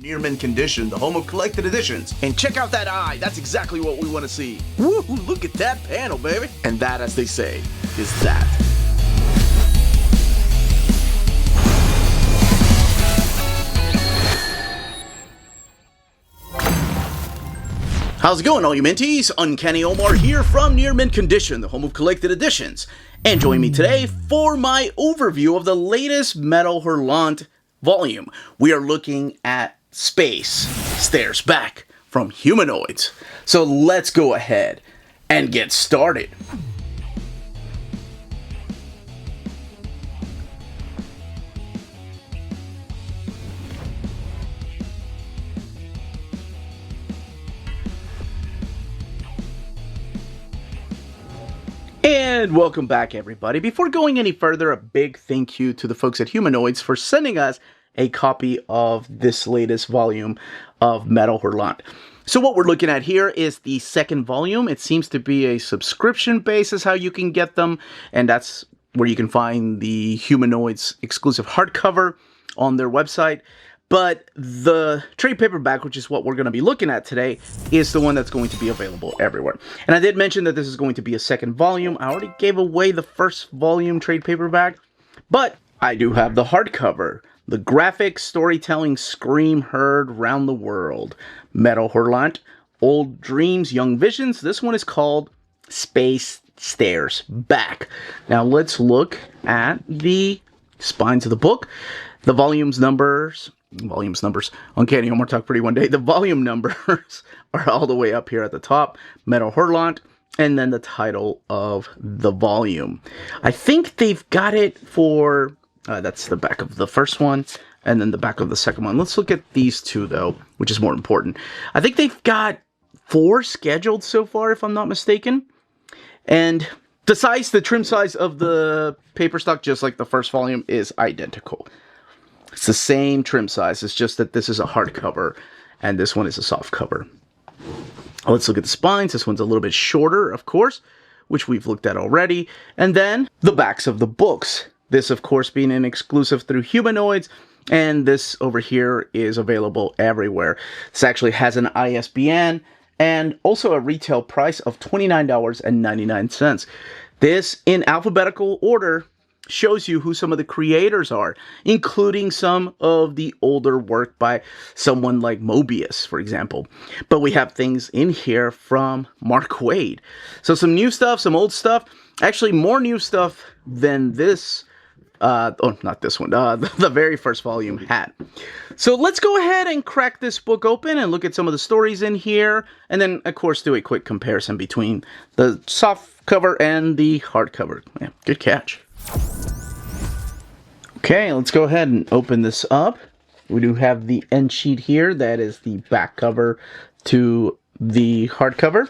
Near mint condition, the home of collected editions. And check out that eye, that's exactly what we want to see. Woo, look at that panel, baby. And that, as they say, is that. How's it going, all you minties? Uncanny Omar here from Near Mint Condition, the home of collected editions. And join me today for my overview of the latest Metal Hurlant volume. We are looking at Space Stares Back from Humanoids. So let's go ahead and get started. And welcome back, everybody. Before going any further, a big thank you to the folks at Humanoids for sending us a copy of this latest volume of Metal Hurlant. So what we're looking at here is the second volume. It seems to be a subscription basis how you can get them, and that's where you can find the Humanoids exclusive hardcover on their website. But the trade paperback, which is what we're going to be looking at today, is the one that's going to be available everywhere. And I did mention that this is going to be a second volume. I already gave away the first volume trade paperback, but I do have the hardcover. The graphic storytelling scream heard round the world. Metal Hurlant, Old Dreams, Young Visions. This one is called Space Stares Back. Now let's look at the spines of the book. The volume numbers, Uncanny Omar Talk Pretty One Day. The volume numbers are all the way up here at the top. Metal Hurlant, and then the title of the volume. I think they've got it for, that's the back of the first one, and then the back of the second one. Let's look at these two, though, which is more important. I think they've got 4 scheduled so far, if I'm not mistaken. And the trim size of the paper stock, just like the first volume, is identical. It's the same trim size. It's just that this is a hardcover and this one is a soft cover. Let's look at the spines. This one's a little bit shorter, of course, which we've looked at already. And then the backs of the books. This, of course, being an exclusive through Humanoids. And this over here is available everywhere. This actually has an ISBN and also a retail price of $29.99. This, in alphabetical order, shows you who some of the creators are, including some of the older work by someone like MOEBIUS, for example. But we have things in here from Mark Waid. So some new stuff, some old stuff. Actually, more new stuff than this. Not this one. The very first volume had. So let's go ahead and crack this book open and look at some of the stories in here. And then, of course, do a quick comparison between the soft cover and the hardcover. Yeah, good catch. Okay, let's go ahead and open this up. We do have the end sheet here. That is the back cover to the hardcover.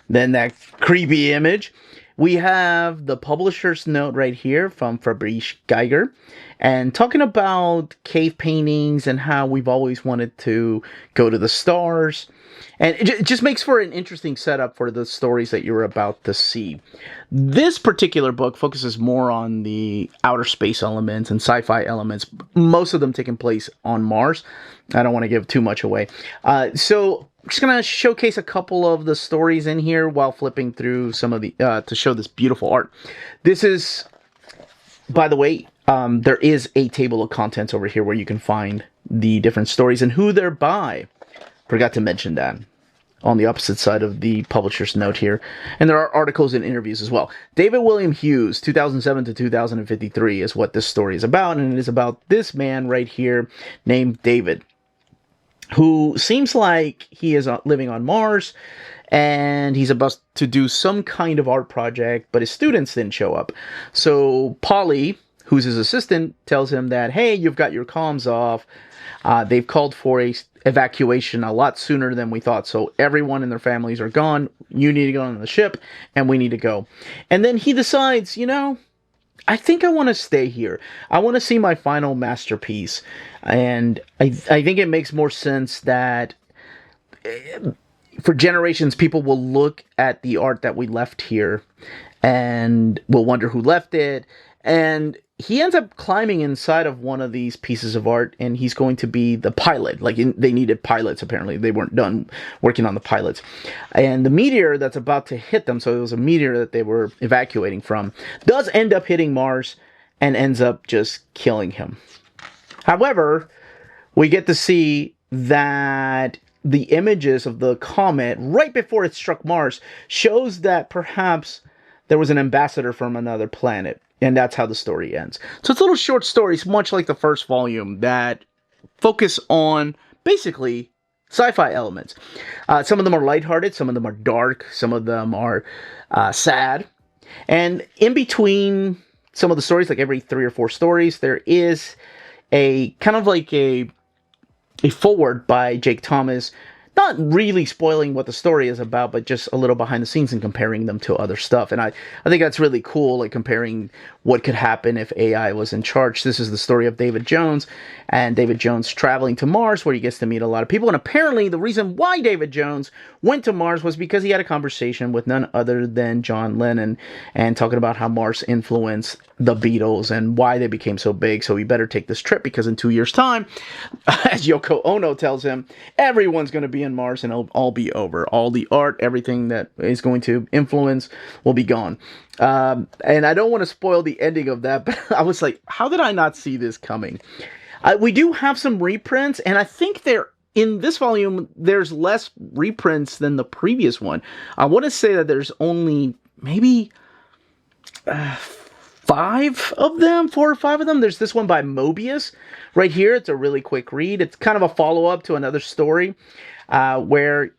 Then that creepy image. We have the publisher's note right here from Fabrice Geiger. And talking about cave paintings and how we've always wanted to go to the stars. And it just makes for an interesting setup for the stories that you're about to see. This particular book focuses more on the outer space elements and sci-fi elements, most of them taking place on Mars. I don't want to give too much away. So I'm just going to showcase a couple of the stories in here while flipping through some of the, to show this beautiful art. This is, by the way, there is a table of contents over here where you can find the different stories and who they're by. Forgot to mention that on the opposite side of the publisher's note here. And there are articles and interviews as well. David William Hughes, 2007 to 2053 is what this story is about. And it is about this man right here named David, who seems like he is living on Mars. And he's about to do some kind of art project, but his students didn't show up. So Polly, who's his assistant, tells him that, hey, you've got your comms off. They've called for a evacuation a lot sooner than we thought. So everyone and their families are gone. You need to go on the ship, and we need to go. And then he decides, you know, I think I want to stay here. I want to see my final masterpiece. And I think it makes more sense that for generations, people will look at the art that we left here and will wonder who left it. And he ends up climbing inside of one of these pieces of art, and he's going to be the pilot. Like, they needed pilots, apparently. They weren't done working on the pilots. And the meteor that's about to hit them, so it was a meteor that they were evacuating from, does end up hitting Mars and ends up just killing him. However, we get to see that the images of the comet right before it struck Mars shows that perhaps there was an ambassador from another planet. And that's how the story ends. So it's little short stories, much like the first volume, that focus on basically sci-fi elements. Some of them are lighthearted, some of them are dark, some of them are sad. And in between some of the stories, like every 3 or 4 stories, there is a kind of like a foreword by Jake Thomas, not really spoiling what the story is about, but just a little behind the scenes and comparing them to other stuff. And I think that's really cool, like comparing what could happen if AI was in charge. This is the story of David Jones, and David Jones traveling to Mars, where he gets to meet a lot of people. And apparently the reason why David Jones went to Mars was because he had a conversation with none other than John Lennon, and talking about how Mars influenced the Beatles and why they became so big. So he better take this trip, because in 2 years' time, as Yoko Ono tells him, everyone's going to be in Mars and it'll all be over. All the art, everything that is going to influence will be gone. And I don't want to spoil the ending of that, but I was like, how did I not see this coming? We do have some reprints, and I think in this volume, there's less reprints than the previous one. I want to say that there's only maybe 4 or 5 of them. There's this one by MOEBIUS right here. It's a really quick read. It's kind of a follow-up to another story where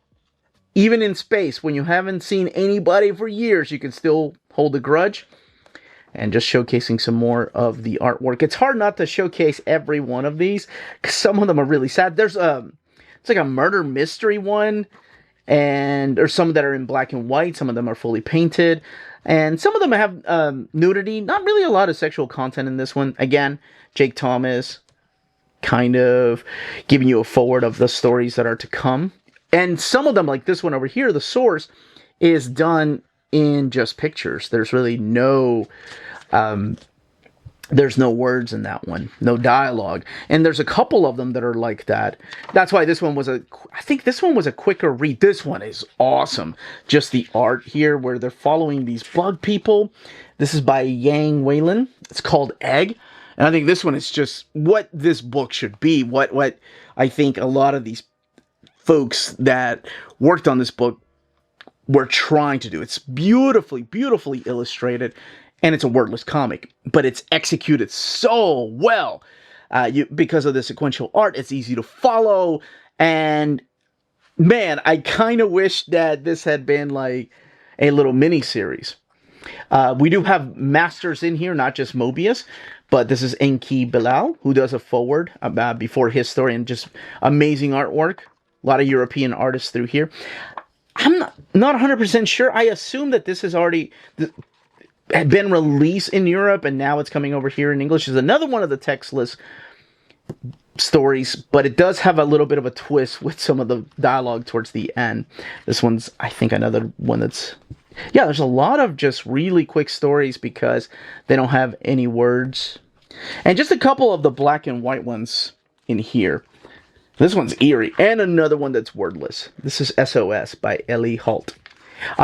even in space, when you haven't seen anybody for years, you can still hold a grudge. And just showcasing some more of the artwork. It's hard not to showcase every one of these, because some of them are really sad. There's it's like a murder mystery one, or some that are in black and white. Some of them are fully painted. And some of them have nudity. Not really a lot of sexual content in this one. Again, Jake Thomas kind of giving you a forward of the stories that are to come. And some of them, like this one over here, the source, is done in just pictures. There's really no there's no words in that one, no dialogue. And there's a couple of them that are like that. That's why this one was I think this one was a quicker read. This one is awesome. Just the art here where they're following these bug people. This is by Yang Whalin. It's called Egg. And I think this one is just what this book should be. What I think a lot of these folks that worked on this book were trying to do. It's beautifully, beautifully illustrated. And it's a wordless comic, but it's executed so well. Because of the sequential art, it's easy to follow. And man, I kind of wish that this had been like a little mini series. We do have masters in here, not just MOEBIUS, but this is Enki Bilal, who does a forward before his story, and just amazing artwork. A lot of European artists through here. I'm not 100% sure. I assume that this has already had been released in Europe, and now it's coming over here in English. Is another one of the textless stories, but it does have a little bit of a twist with some of the dialogue towards the end. This one's, I think, another one that's... Yeah, there's a lot of just really quick stories because they don't have any words. And just a couple of the black and white ones in here. This one's eerie. And another one that's wordless. This is SOS by Ellie Holt.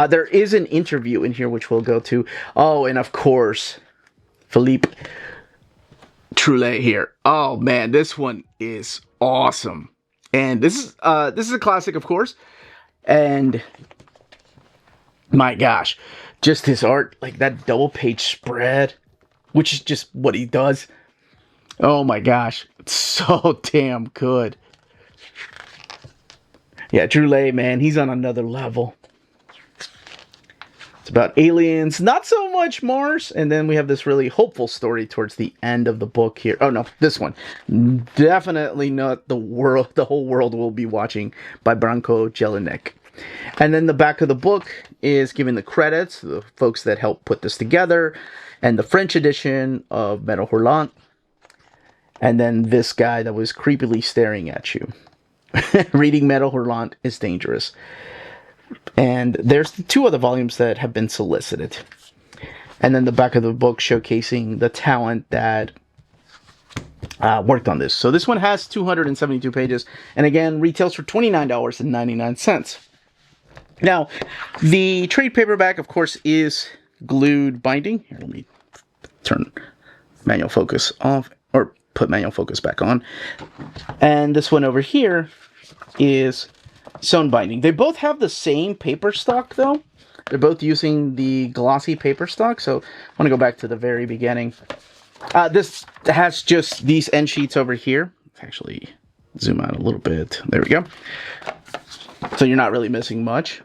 There is an interview in here which we'll go to. Oh, and of course, Philippe Dreuillet here. Oh man, this one is awesome. And this is a classic, of course. And my gosh, just his art, like that double page spread, which is just what he does. Oh my gosh, it's so damn good. Yeah, Dreuillet, man, he's on another level. It's about aliens, not so much Mars, and then we have this really hopeful story towards the end of the book here. Oh no, this one. Definitely not the whole world will be watching, by Branko Jelinek. And then the back of the book is giving the credits, the folks that helped put this together, and the French edition of Metal Hurlant. And then this guy that was creepily staring at you. Reading Metal Hurlant is dangerous. And there's the 2 other volumes that have been solicited. And then the back of the book showcasing the talent that worked on this. So this one has 272 pages, and again, retails for $29.99. Now, the trade paperback, of course, is glued binding. Here, let me turn manual focus off, or put manual focus back on. And this one over here is sewn binding. They both have the same paper stock, though. They're both using the glossy paper stock. So I want to go back to the very beginning. This has just these end sheets over here. Let's actually zoom out a little bit. There we go. So you're not really missing much.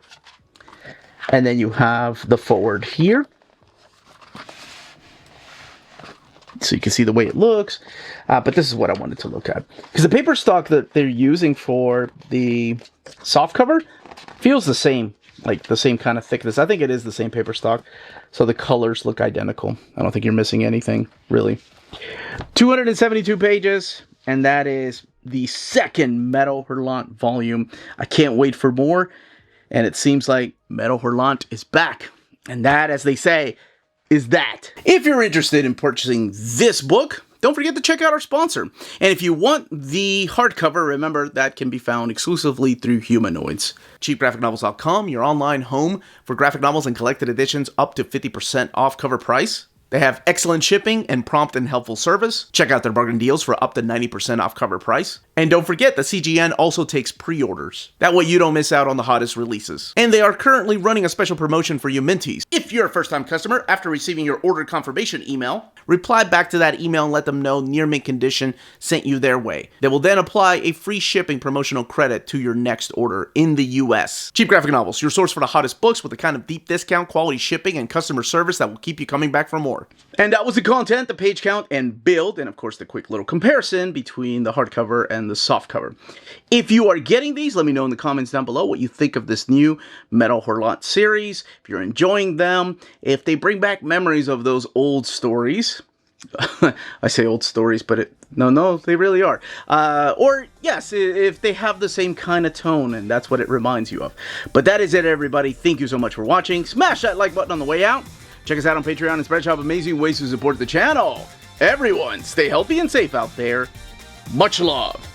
And then you have the forward here. So you can see the way it looks. But this is what I wanted to look at. Because the paper stock that they're using for the soft cover feels the same. Like the same kind of thickness. I think it is the same paper stock. So the colors look identical. I don't think you're missing anything, really. 272 pages. And that is the second Metal Hurlant volume. I can't wait for more. And it seems like Metal Hurlant is back. And that, as they say, is that. If you're interested in purchasing this book, don't forget to check out our sponsor. And if you want the hardcover, remember that can be found exclusively through Humanoids. CheapGraphicNovels.com, your online home for graphic novels and collected editions up to 50% off cover price. They have excellent shipping and prompt and helpful service. Check out their bargain deals for up to 90% off cover price. And don't forget that CGN also takes pre-orders. That way you don't miss out on the hottest releases. And they are currently running a special promotion for you Minties. If you're a first-time customer, after receiving your order confirmation email, reply back to that email and let them know Near Mint Condition sent you their way. They will then apply a free shipping promotional credit to your next order in the US. Cheap Graphic Novels, your source for the hottest books with the kind of deep discount, quality shipping, and customer service that will keep you coming back for more. And that was the content, the page count, and build, and of course the quick little comparison between the hardcover and the softcover. If you are getting these, let me know in the comments down below what you think of this new Metal Hurlant series, if you're enjoying them, if they bring back memories of those old stories. I say old stories, but no, they really are. Or, yes, if they have the same kind of tone, and that's what it reminds you of. But that is it, everybody. Thank you so much for watching. Smash that like button on the way out. Check us out on Patreon and Spreadshop. Amazing ways to support the channel. Everyone, stay healthy and safe out there. Much love.